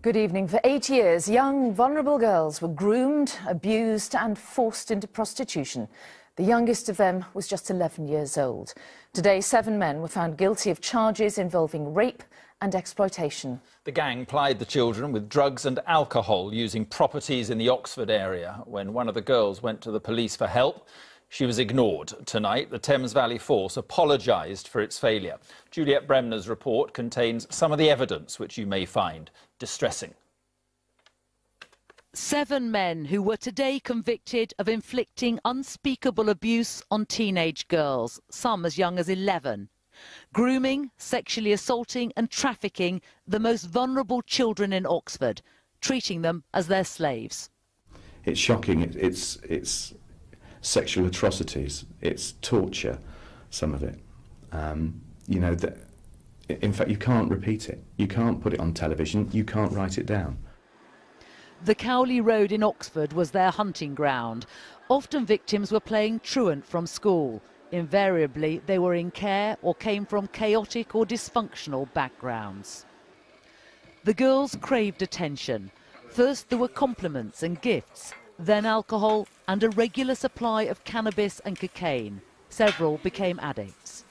Good evening. For 8 years, young, vulnerable girls were groomed, abused and forced into prostitution. The youngest of them was just 11 years old. Today, 7 men were found guilty of charges involving rape and exploitation. The gang plied the children with drugs and alcohol using properties in the Oxford area. When one of the girls went to the police for help, she was ignored. Tonight, the Thames Valley Force apologised for its failure. Juliet Bremner's report contains some of the evidence which you may find distressing. 7 men who were today convicted of inflicting unspeakable abuse on teenage girls, some as young as 11. Grooming, sexually assaulting and trafficking the most vulnerable children in Oxford, treating them as their slaves. It's shocking. It's sexual atrocities. It's torture, some of it. You know, in fact, you can't repeat it. You can't put it on television. You can't write it down. The Cowley Road in Oxford was their hunting ground. Often victims were playing truant from school. Invariably, they were in care or came from chaotic or dysfunctional backgrounds. The girls craved attention. First there were compliments and gifts, then alcohol and a regular supply of cannabis and cocaine. Several became addicts.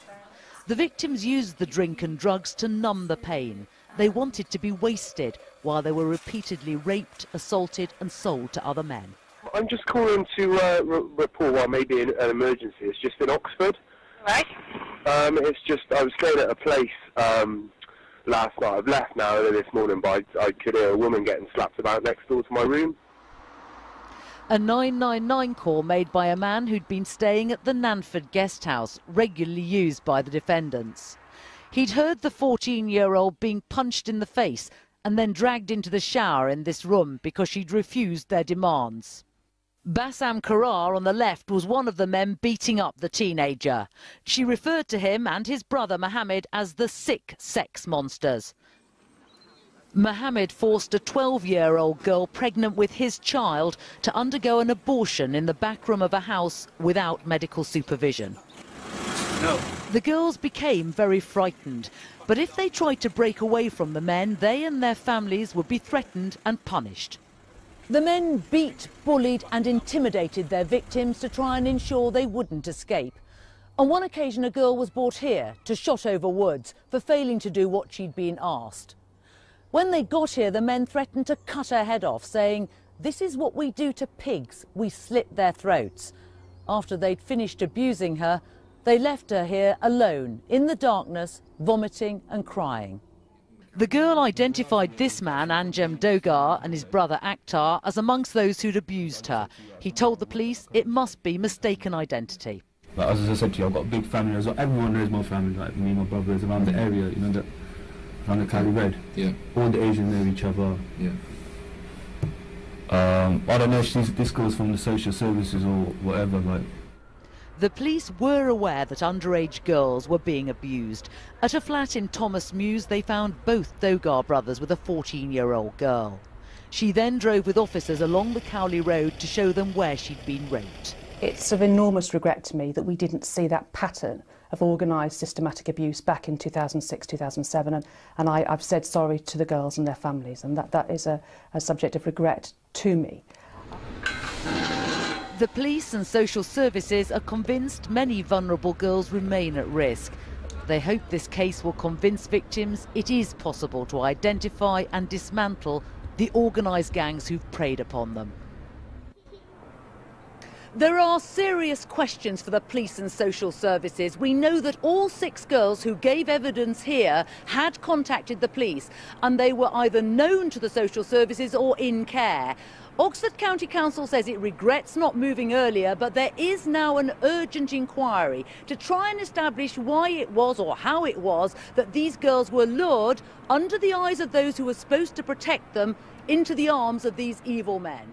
The victims used the drink and drugs to numb the pain. They wanted to be wasted while they were repeatedly raped, assaulted and sold to other men. I'm just calling to report what may be an emergency. It's just in Oxford. Right. It's just, I was staying at a place last night. I've left now early this morning, but I could hear a woman getting slapped about next door to my room. A 999 call made by a man who'd been staying at the Nanford guest house, regularly used by the defendants. He'd heard the 14-year-old being punched in the face and then dragged into the shower in this room because she'd refused their demands. Bassam Karar on the left was one of the men beating up the teenager. She referred to him and his brother Mohammed as the sick sex monsters. Mohammed forced a 12-year-old girl pregnant with his child to undergo an abortion in the back room of a house without medical supervision. No. The girls became very frightened, but if they tried to break away from the men, they and their families would be threatened and punished. The men beat, bullied and intimidated their victims to try and ensure they wouldn't escape. On one occasion, a girl was brought here to Shotover Woods for failing to do what she'd been asked. When they got here, the men threatened to cut her head off, saying, "This is what we do to pigs, we slit their throats." After they'd finished abusing her, they left her here alone, in the darkness, vomiting and crying. The girl identified this man, Anjem Dogar, and his brother Akhtar as amongst those who'd abused her. He told the police it must be mistaken identity. Like, as I said to you, I've got a big family as well. Everyone knows my family, like me and my brothers around the area, you know, around the Cowley Road. Yeah. All the Asians know each other. Yeah. I don't know if this girl's from the social services or whatever, like. The police were aware that underage girls were being abused. At a flat in Thomas Mews, they found both Dogar brothers with a 14-year-old girl. She then drove with officers along the Cowley Road to show them where she'd been raped. It's of enormous regret to me that we didn't see that pattern of organised systematic abuse back in 2006, 2007, and I've said sorry to the girls and their families, and that is a subject of regret to me. The police and social services are convinced many vulnerable girls remain at risk. They hope this case will convince victims it is possible to identify and dismantle the organised gangs who've preyed upon them. There are serious questions for the police and social services. We know that all 6 girls who gave evidence here had contacted the police, and they were either known to the social services or in care. Oxford County Council says it regrets not moving earlier, but there is now an urgent inquiry to try and establish why it was or how it was that these girls were lured under the eyes of those who were supposed to protect them into the arms of these evil men.